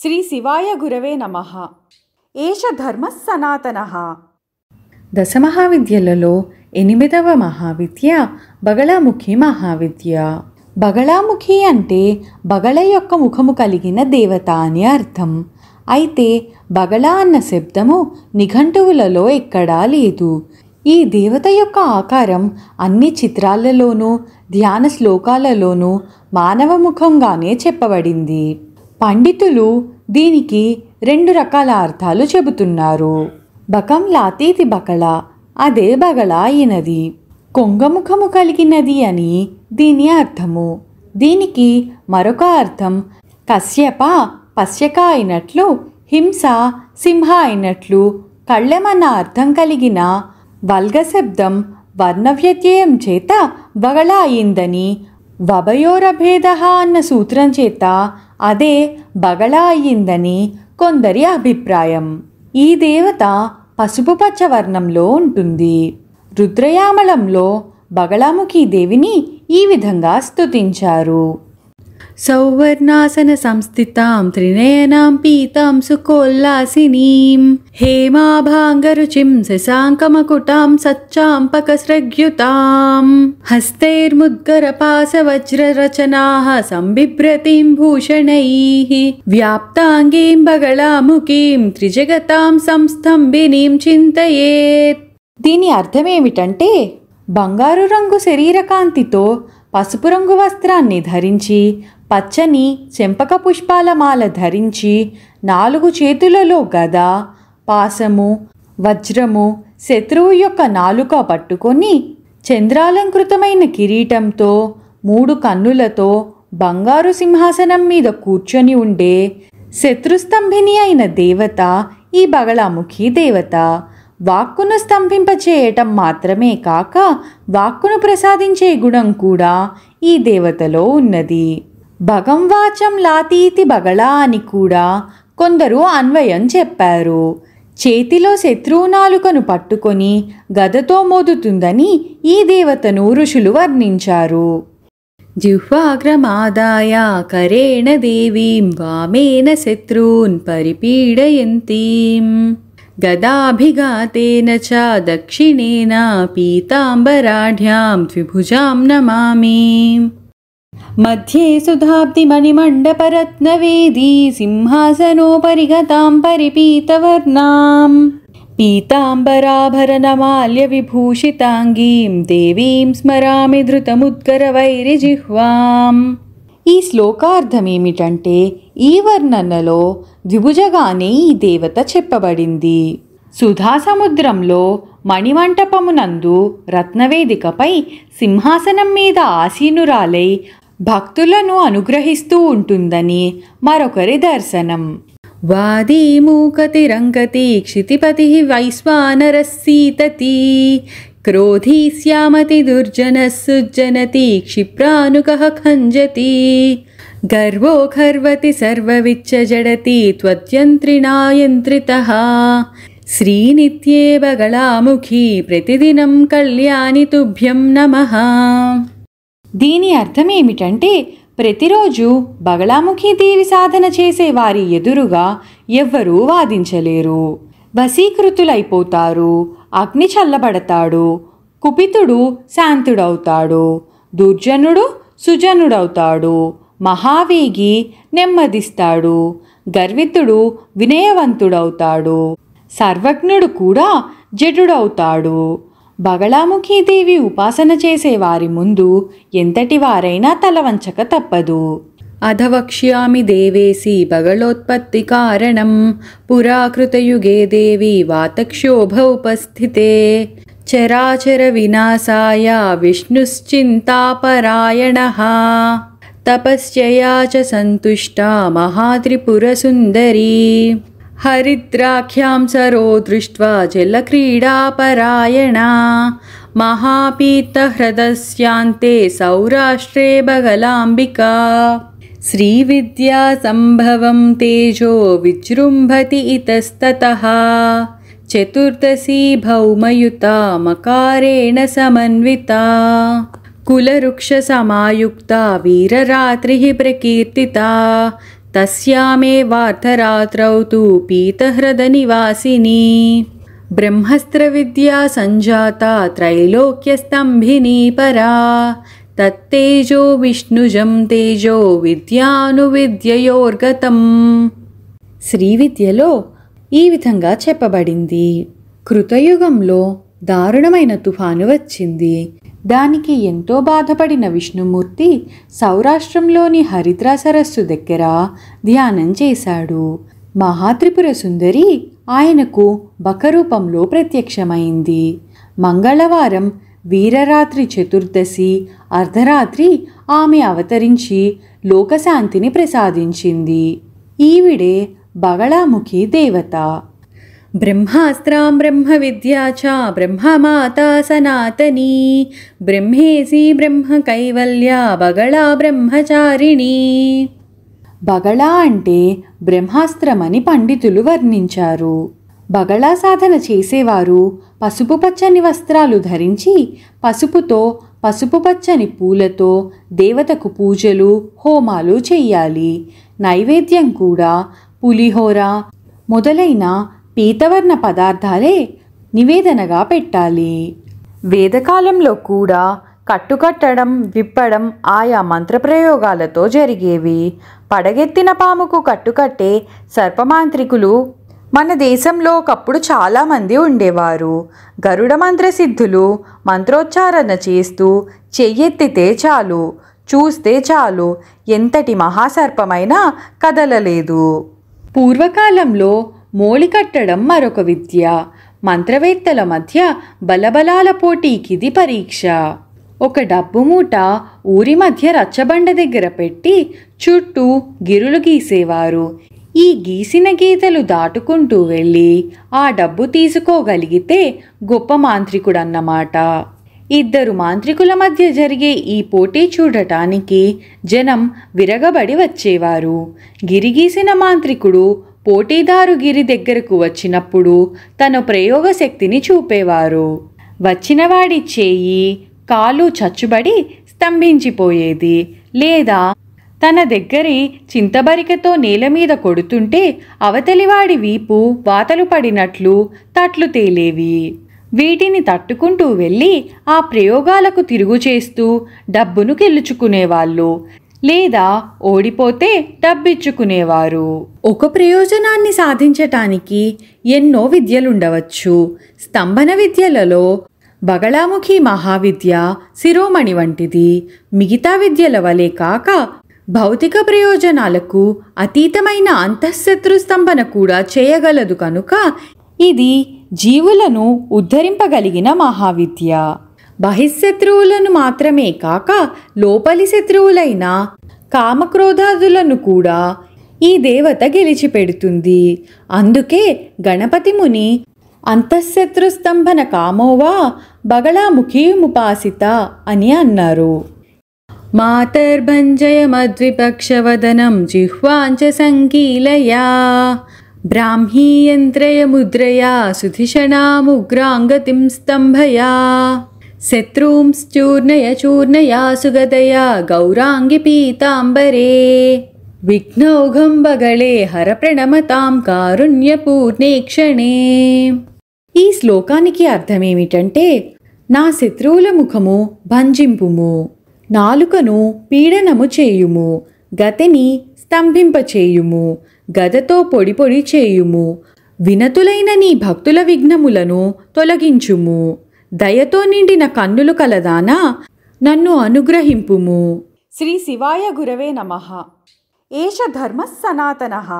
శ్రీ శివాయ గురవే నమః. ఏష ధర్మ సనాతన. దశమహావిద్యలలో 8వ మహావిద్య బగళాముఖి మహావిద్య. బగళాముఖి అంటే బగళ యొక్క ముఖము కలిగిన దేవత అని అర్థం. అయితే బగళ అన్న శబ్దము నిఘంటువులలో ఎక్కడా లేదు. ఈ దేవత యొక్క ఆకారం అన్ని చిత్రాలలోనూ ధ్యాన శ్లోకాలలోనూ మానవ ముఖంగానే చెప్పబడింది. పండితులు దీనికి 2 రకాల అర్థాలు చెబుతున్నారు. బకం లాతీతి బకళ, అదే బగళ అయినది. కొంగముఖము కలిగినది అని దీని అర్థము. దీనికి మరొక అర్థం కశ్యప పశ్యక అయినట్లు, హింస సింహ అయినట్లు కళ్ళెమన్న అర్థం కలిగిన వల్గ శబ్దం వర్ణవ్యత్యయం చేత బగళ అయిందని, వభయోరభేద అన్న సూత్రం చేత అదే బగళ అయ్యిందని కొందరి అభిప్రాయం. ఈ దేవత పసుపు పచ్చ వర్ణంలో ఉంటుంది. రుద్రయామళంలో బగళాముఖి దేవిని ఈ విధంగా స్తుతించారు. సౌవర్ణాసన సంస్థితాం త్రినయనాం పీతాం సుకోల్లాసినీం హేమాభాంగరుచిం శశాంకమకుటాం సచ్చాంపకస్రగ్యుతాం హస్తైర్ముద్గరపాసవజ్రరచనాః సంబిభ్రతిం భూషణైః వ్యాప్తాంగీం బగళాముఖీం త్రిజగతాం సంస్థంబినీం చింతయేత్. దీని అర్థమేమిటంటే, బంగారు రంగు శరీరకాంతితో పసుపు రంగు వస్త్రాన్ని ధరించి, పచ్చని చెంపక పుష్పాల మాల ధరించి, 4 చేతులలో గద, పాసము, వజ్రము, శత్రువు యొక్క నాలుక పట్టుకొని, చంద్రాలంకృతమైన కిరీటంతో 3 కన్నులతో బంగారు సింహాసనం మీద కూర్చొని ఉండే శత్రుస్తంభిని అయిన దేవత ఈ బగళాముఖి దేవత. వాక్కును స్తంభింపచేయటం మాత్రమే కాక వాక్కును ప్రసాదించే గుణం కూడా ఈ దేవతలో ఉన్నది. భగంవాచం లాతీతి బగళ అని కూడా కొందరు అన్వయం చెప్పారు. చేతిలో శత్రువు నాలుకను పట్టుకొని గదతో మోదుతుందని ఈ దేవతను ఋషులు వర్ణించారు. జిహ్వాగ్రమాదాయ కరేణ దేవీం వామేన శత్రూన్ పరిపీడయంతీం గదాభిఘాతేన చ దక్షిణేన పీతాంబరాఢ్యాం ద్విభుజాం నమామి. మధ్యే సుధాబ్దిమణిమండపరత్నవేదీ సింహాసనోపరిగతాం పరిపీతవర్ణాం పీతాంబరాభరణమాల్య విభూషితాంగీం దేవీం స్మరామి ధృతముద్గరవైరిజిహ్వాం. ఈ శ్లోకార్థమేమిటంటే, ఈ వర్ణనలో ద్విభుజగానే ఈ దేవత చెప్పబడింది. సుధాసముద్రంలో మణిమంటపమునందు రత్నవేదికపై సింహాసనం మీద ఆసీనురాలై భక్తులను అనుగ్రహిస్తూ ఉంటుందని మరొకరి దర్శనం. వాదీమూకతిరంగతి క్షితిపతి వైశ్వానరస్సీతతి క్రోధీ శ్యామతి దుర్జనస్సుజ్జనతి క్షిప్రానుకః ఖంజతి గర్వో ఖర్వతి సర్వవిచ్చ జడతి త్వద్యంత్రిణాయంత్రితః శ్రీనిత్యే బగళాముఖి ప్రతిదినం కళ్యాణి తుభ్యం నమః. దీని అర్థమేమిటంటే, ప్రతిరోజు బగళాముఖి దేవి సాధన చేసే వారి ఎదురుగా ఎవ్వరూ వాదించలేరు. వశీకృతులైపోతారు. అగ్ని చల్లబడతాడు. కుపితుడు శాంతుడవుతాడు. దుర్జనుడు సుజనుడవుతాడు. మహావేగి నెమ్మదిస్తాడు. గర్వితుడు వినయవంతుడవుతాడు. సర్వజ్ఞుడు కూడా జడుడవుతాడు. బగళాముఖీదేవి ఉపాసన చేసేవారి ముందు ఎంతటి వారైనా తలవంచక తప్పదు. అధవక్ష్యామి దేవేసి బగళోత్పత్తి కారణం పురాకృతయుగే దేవి వాతక్షోభ ఉపస్థితే చరాచర వినాశాయ విష్ణుశ్చింతాపరాయణః తపస్యయా చ సంతుష్టా మహాత్రిపురసుందరీ హరిద్రాఖ్యాం సరో దృష్ట్వా జలక్రీడాపరాయణా మహాపీతహృదస్యాంతే సౌరాష్ట్రే బగళాంబికా శ్రీవిద్యా సంభవం తేజో విజృంభతి ఇతస్తతః చతుర్దశీ భౌమయుతా మకారేణ సమన్వితా కులవృక్ష సమాయుక్తా వీరరాత్రి ప్రకీర్తితా తస్యామేవార్ధరాత్రౌ తు పీతహృదనివాసిని బ్రహ్మస్త్రవిద్యా సంజాతా త్రైలోక్యస్తంభినీ పరా తత్తేజో విష్ణుజం తేజో విద్యానువిద్యయోర్గతం. శ్రీవిద్యలో ఈ విధంగా చెప్పబడింది. కృతయుగంలో దారుణమైన తుఫాను వచ్చింది. దానికి ఎంతో బాధపడిన విష్ణుమూర్తి సౌరాష్ట్రంలోని హరిద్రా సరస్సు దగ్గర ధ్యానం చేశాడు. మహాత్రిపుర సుందరి ఆయనకు బకరూపంలో ప్రత్యక్షమైంది. మంగళవారం వీరరాత్రి చతుర్దశి అర్ధరాత్రి ఆమె అవతరించి లోకశాంతిని ప్రసాదించింది. ఈవిడే బగళాముఖి దేవత. బ్రహ్మాస్త్రాం బ్రహ్మ విద్యా చ బ్రహ్మమాతా సనాతనీ బ్రహ్మేసి బ్రహ్మ కైవల్య బగళా బ్రహ్మచారిణి. బగళా అంటే బ్రహ్మాస్త్రమని పండితులు వర్ణించారు. బగళా సాధన చేసేవారు పసుపు పచ్చని వస్త్రాలు ధరించి పసుపుతో పసుపు పచ్చని పూలతో దేవతకు పూజలు హోమాలు చెయ్యాలి. నైవేద్యం కూడా పులిహోర మొదలైన పీతవర్ణ పదార్థాలే నివేదనగా పెట్టాలి. వేదకాలంలో కూడా కట్టుకట్టడం విప్పడం ఆయా మంత్రప్రయోగాలతో జరిగేవి. పడగెత్తిన పాముకు కట్టుకట్టే సర్పమాంత్రికులు మన దేశంలో ఒకప్పుడు చాలామంది ఉండేవారు. గరుడ మంత్రసిద్ధులు మంత్రోచ్చారణ చేస్తూ చెయ్యెత్తితే చాలు, చూస్తే చాలు, ఎంతటి మహాసర్పమైనా కదలలేదు. పూర్వకాలంలో మోళి కట్టడం మరొక విద్య. మంత్రవేత్తల మధ్య బలబలాల పోటీకిది పరీక్ష. ఒక డబ్బు మూట ఊరి మధ్య రచ్చబండ దగ్గర పెట్టి చుట్టూ గిరులు గీసేవారు. ఈ గీసిన గీతలు దాటుకుంటూ వెళ్ళి ఆ డబ్బు తీసుకోగలిగితే గొప్ప మాంత్రికుడన్నమాట. ఇద్దరు మాంత్రికుల మధ్య జరిగే ఈ పోటీ చూడటానికి జనం విరగబడి వచ్చేవారు. గిరిగీసిన మాంత్రికుడు పోటీదారు గిరి దగ్గరకు వచ్చినప్పుడు తన ప్రయోగ శక్తిని చూపేవారు. వచ్చినవాడి చేయి కాలు చచ్చుబడి స్తంభించిపోయేది. లేదా తన దగ్గరి చింతబరికతో నేల మీద కొడుతుంటే అవతలివాడి వీపు వాతలు పడినట్లు తట్లు తేలేవి. వీటిని తట్టుకుంటూ వెళ్ళి ఆ ప్రయోగాలకు తిరుగు చేస్తూ డబ్బును గెలుచుకునేవాళ్ళు, లేదా ఓడిపోతే డబ్బిచ్చుకునేవారు. ఒక ప్రయోజనాన్ని సాధించటానికి ఎన్నో విద్యలుండవచ్చు. స్తంభన విద్యలలో బగళాముఖి మహావిద్య శిరోమణి వంటిది. మిగతా విద్యల వలె కాక భౌతిక ప్రయోజనాలకు అతీతమైన అంతఃశత్రు స్తంభన కూడా చేయగలదు కనుక ఇది జీవులను ఉద్ధరింపగలిగిన మహావిద్య. బహిశత్రువులను మాత్రమే కాక లోపలి శత్రువులైన కామక్రోధాదులను కూడా ఈ దేవత గెలిచిపెడుతుంది. అందుకే గణపతి ముని అంతఃశత్రు స్తంభన కామోవా బగళాముఖీముపాసిత అని అన్నారు. మాతర్భంజయమద్విపక్షవదనం జిహ్వాంచ సంకీలయా బ్రాహ్మీయంత్రయముద్రయా సుధిషణాముగ్రాంగతిం స్తంభయా శత్రూంశ్చూర్ణయ చూర్ణయా సుగదయా గౌరాంగి పీతాంబరే విఘ్నౌఘం బగళే హర ప్రణమతాం కారుణ్యపూర్ణే క్షణే. ఈ శ్లోకానికి అర్థమేమిటంటే, నా శత్రువుల ముఖము భంజింపుము, నాలుకను పీడనము చేయుము, గతిని స్తంభింపచేయుము, గదతో పొడి పొడి చేయుము, వినతులైన నీ భక్తుల విఘ్నములను తొలగించుము, దయతో నిండిన కన్నులు కలదానా నన్ను అనుగ్రహింపుము. శ్రీ శివాయ గురవే నమః. ఏష ధర్మః సనాతనః.